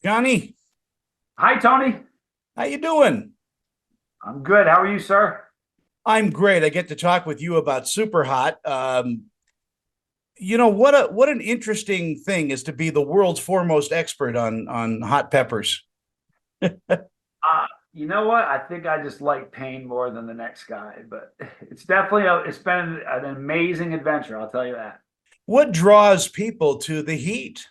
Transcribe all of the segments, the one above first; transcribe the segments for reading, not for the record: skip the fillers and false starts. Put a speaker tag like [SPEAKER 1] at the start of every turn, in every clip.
[SPEAKER 1] Johnny,
[SPEAKER 2] Hi, Tony.
[SPEAKER 1] how you doing?
[SPEAKER 2] I'm good. How are you, sir?
[SPEAKER 1] I'm great. I get to talk with you about Super Hot. What an interesting thing is to be the world's foremost expert on hot peppers.
[SPEAKER 2] Uh, you know what? I think I just like pain more than the next guy, but it's been an amazing adventure. I'll tell you that.
[SPEAKER 1] What draws people to the heat?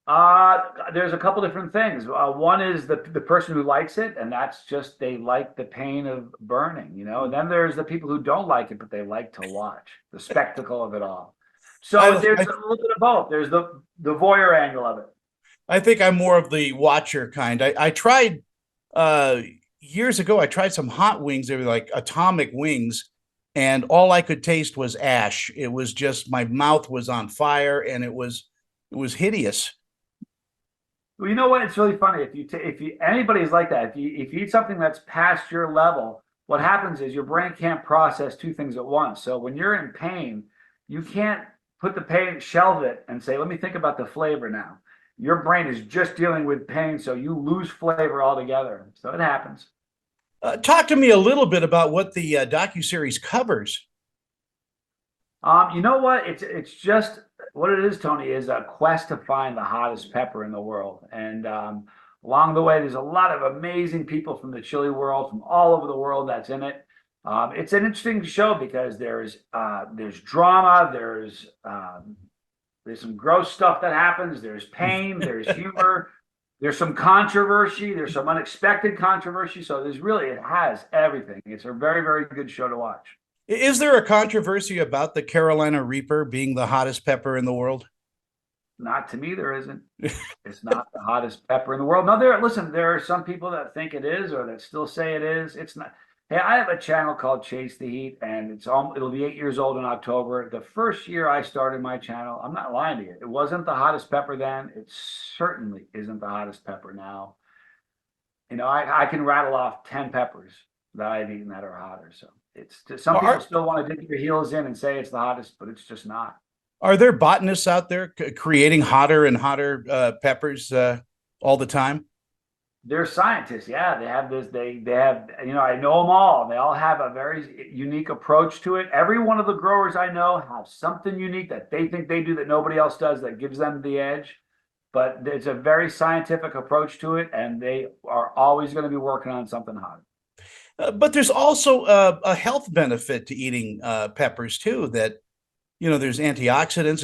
[SPEAKER 2] Uh, there's a couple different things. One is the person who likes it, and that's just they like the pain of burning, And then there's the people who don't like it, but they like to watch the spectacle of it all. So
[SPEAKER 1] I
[SPEAKER 2] there's
[SPEAKER 1] I,
[SPEAKER 2] a little bit of both. There's the voyeur angle of it.
[SPEAKER 1] I think I'm more of the watcher kind. I tried uh, years ago. I tried some hot wings. They were like atomic wings, and all I could taste was ash. It was just my mouth was on fire, and it was hideous.
[SPEAKER 2] Well, you know what? It's really funny. If you anybody's like that, if you eat something that's past your level, what happens is your brain can't process two things at once. So when you're in pain, you can't put the pain, shelve it, and say, "Let me think about the flavor now." Your brain is just dealing with pain, so you lose flavor altogether. So it happens.
[SPEAKER 1] Talk to me a little bit about what the docu-series covers.
[SPEAKER 2] You know what? It's just what it is, Tony, is a quest to find the hottest pepper in the world. And along the way, there's a lot of amazing people from the chili world, from all over the world that's in it. It's an interesting show because there's drama, there's some gross stuff that happens, there's pain, there's humor, there's some controversy, there's some unexpected controversy. So it has everything. It's a very, very good show to watch.
[SPEAKER 1] Is there a controversy about the Carolina Reaper being the hottest pepper in the world?
[SPEAKER 2] Not to me, there isn't. It's not the hottest pepper in the world. No, listen, there are some people that think it is or that still say it is. It's not. Hey, I have a channel called Chase the Heat, and it'll be 8 years old in October. The first year I started my channel, I'm not lying to you, it wasn't the hottest pepper then. It certainly isn't the hottest pepper now. I can rattle off 10 peppers that I've eaten that are hotter. So it's just, some people
[SPEAKER 1] Are
[SPEAKER 2] still want to dig their heels in and say it's the hottest, but it's just not.
[SPEAKER 1] are there botanists out there creating hotter and hotter peppers all the time?
[SPEAKER 2] They're scientists. Yeah, they have this. They have. I know them all. And they all have a very unique approach to it. Every one of the growers I know have something unique that they think they do that nobody else does that gives them the edge. But it's a very scientific approach to it, and they are always going to be working on something hot.
[SPEAKER 1] But there's also a health benefit to eating peppers too. That there's antioxidants.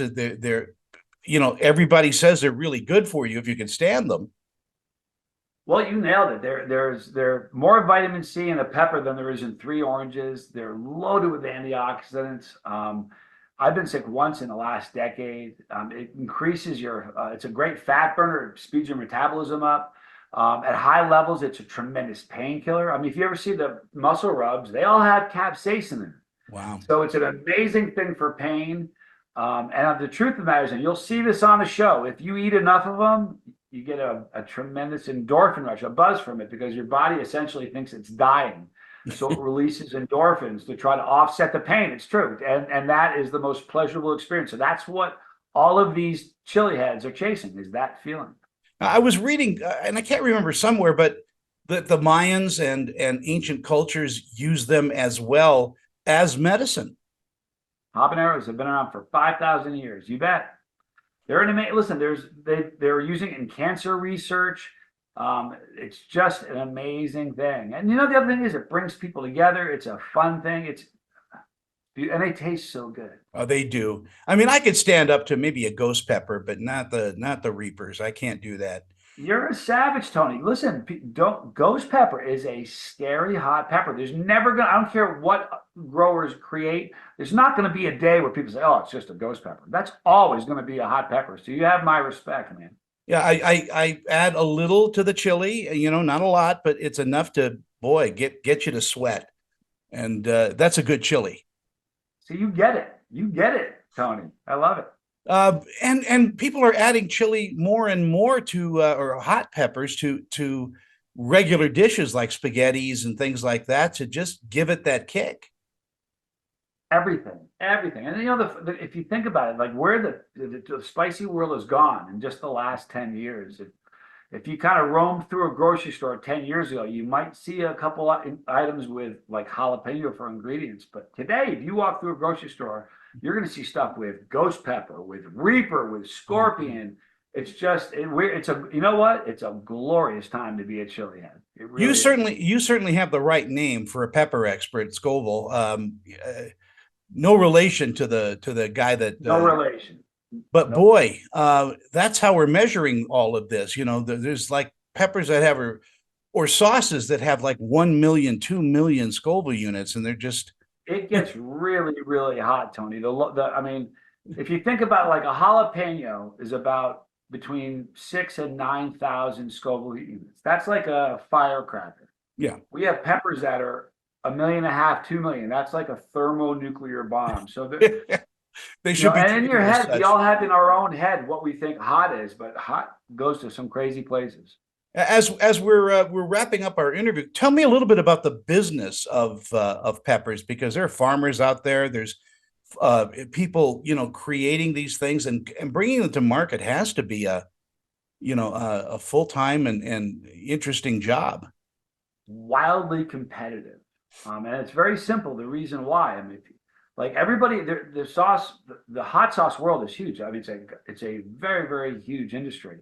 [SPEAKER 1] Everybody says they're really good for you if you can stand them.
[SPEAKER 2] Well, you nailed it. There's more vitamin C in a pepper than there is in three oranges. They're loaded with antioxidants. I've been sick once in the last decade. It increases it's a great fat burner. It speeds your metabolism up. At high levels, it's a tremendous painkiller. I mean, if you ever see the muscle rubs, they all have capsaicin in it.
[SPEAKER 1] Wow.
[SPEAKER 2] So it's an amazing thing for pain. And the truth of the matter is, and you'll see this on the show, if you eat enough of them, you get a tremendous endorphin rush, a buzz from it, because your body essentially thinks it's dying. So it releases endorphins to try to offset the pain. It's true. And that is the most pleasurable experience. So that's what all of these chili heads are chasing, is that feeling.
[SPEAKER 1] I was reading, and I can't remember somewhere, but the Mayans and ancient cultures use them as well as medicine.
[SPEAKER 2] Habaneros have been around for 5,000 years. You bet. They're an amazing. Listen, they're using it in cancer research. It's just an amazing thing. And the other thing is it brings people together. It's a fun thing. And they taste so good.
[SPEAKER 1] Oh, they do. I mean, I could stand up to maybe a ghost pepper, but not the Reapers. I can't do that.
[SPEAKER 2] You're a savage, Tony. Listen, don't ghost pepper is a scary hot pepper. There's never gonna. I don't care what growers create. There's not going to be a day where people say, "Oh, it's just a ghost pepper." That's always going to be a hot pepper. So you have my respect, man.
[SPEAKER 1] Yeah, I add a little to the chili, not a lot, but it's enough to, boy, get you to sweat. And that's a good chili.
[SPEAKER 2] So you get it. You get it, Tony. I love it.
[SPEAKER 1] And people are adding chili more and more to or hot peppers to regular dishes like spaghettis and things like that to just give it that kick.
[SPEAKER 2] Everything, everything. And if you think about it, like where the spicy world has gone in just the last 10 years, if you kind of roam through a grocery store 10 years ago, you might see a couple of items with like jalapeno for ingredients. But today, if you walk through a grocery store, you're going to see stuff with ghost pepper, with reaper, with scorpion. It's just it's a you know what? It's a glorious time to be a chili head. It really
[SPEAKER 1] You certainly have the right name for a pepper expert, Scoville. No relation to the guy that
[SPEAKER 2] no relation.
[SPEAKER 1] but
[SPEAKER 2] Nope.
[SPEAKER 1] boy, that's how we're measuring all of this. You know, there's like peppers that have or sauces that have like 1 million, 2 million Scoville units, and they're just
[SPEAKER 2] It gets really, really hot, Tony. I mean, if you think about like a jalapeno is about between 6 and 9,000 Scoville units. That's like a firecracker.
[SPEAKER 1] yeah.
[SPEAKER 2] We have peppers that are 1.5 million, 2 million. That's like a thermonuclear bomb. So
[SPEAKER 1] They should be.
[SPEAKER 2] and in your head,
[SPEAKER 1] such.
[SPEAKER 2] we all have in our own head what we think hot is, but hot goes to some crazy places.
[SPEAKER 1] As we're wrapping up our interview, tell me a little bit about the business of peppers, because there are farmers out there. There's people, you know, creating these things and bringing them to market has to be a full-time and interesting job.
[SPEAKER 2] Wildly competitive, and it's very simple. The reason why, I mean, like everybody, the sauce, the hot sauce world is huge. I mean, it's a very, very huge industry,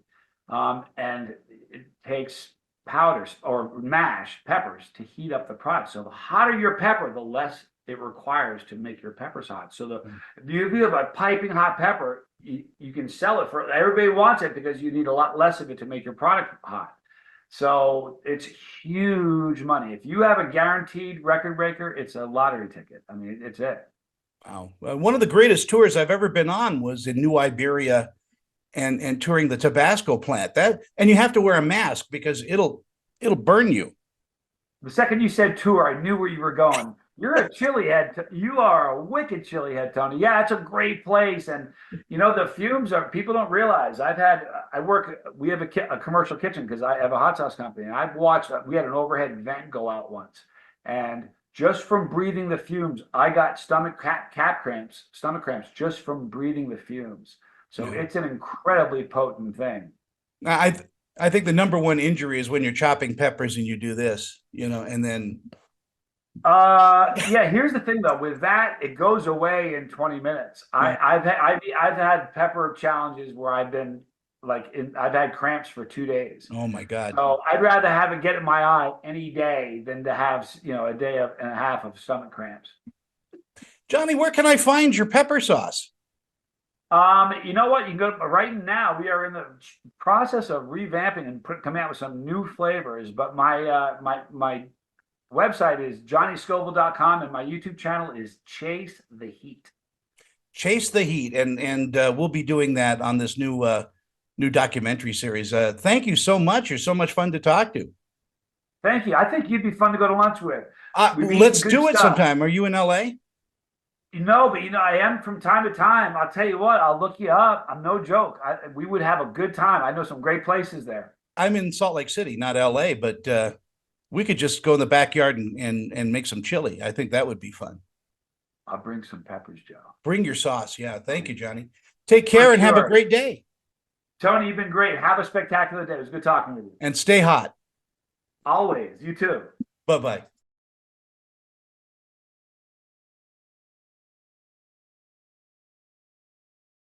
[SPEAKER 2] and it takes powders or mashed peppers to heat up the product. So the hotter your pepper, the less it requires to make your peppers hot. So if you have a piping hot pepper, you can sell it for everybody wants it because you need a lot less of it to make your product hot. So it's huge money. If you have a guaranteed record breaker, it's a lottery ticket. I mean, it's it.
[SPEAKER 1] Wow. One of the greatest tours I've ever been on was in New Iberia and touring the Tabasco plant. And you have to wear a mask because it'll burn you.
[SPEAKER 2] The second you said tour, I knew where you were going. You're a chili head. You are a wicked chili head, Tony. Yeah, it's a great place. And, you know, the fumes are, people don't realize. We have a commercial kitchen because I have a hot sauce company. And I've watched, we had an overhead vent go out once. And just from breathing the fumes, I got stomach cramps just from breathing the fumes. So It's an incredibly potent thing.
[SPEAKER 1] I think the number one injury is when you're chopping peppers and you do this, you know, and then.
[SPEAKER 2] Yeah. Here's the thing, though. With that, it goes away in 20 minutes. I've had pepper challenges where I've been I've had cramps for 2 days.
[SPEAKER 1] Oh my God.
[SPEAKER 2] So I'd rather have it get in my eye any day than to have, you know, a day and a half of stomach cramps.
[SPEAKER 1] Johnny, where can I find your pepper sauce?
[SPEAKER 2] You know what? You can go right now. We are in the process of revamping and coming out with some new flavors. But my website is johnnyscoville.com and my YouTube channel is Chase the Heat.
[SPEAKER 1] Chase the Heat, and we'll be doing that on this new documentary series. Thank you so much. You're so much fun to talk to.
[SPEAKER 2] Thank you. I think you'd be fun to go to lunch with.
[SPEAKER 1] Let's do it sometime. Are you in LA?
[SPEAKER 2] No, but you know, I am from time to time. I'll tell you what, I'll look you up. I'm no joke. We would have a good time. I know some great places there.
[SPEAKER 1] I'm in Salt Lake City, not LA, but we could just go in the backyard and make some chili. I think that would be fun.
[SPEAKER 2] I'll bring some peppers, Joe.
[SPEAKER 1] Bring your sauce. Yeah. Thank you, Johnny. Take care and have a great day.
[SPEAKER 2] Tony, you've been great. Have a spectacular day. It was good talking with you.
[SPEAKER 1] And stay hot.
[SPEAKER 2] Always. You too.
[SPEAKER 1] Bye-bye.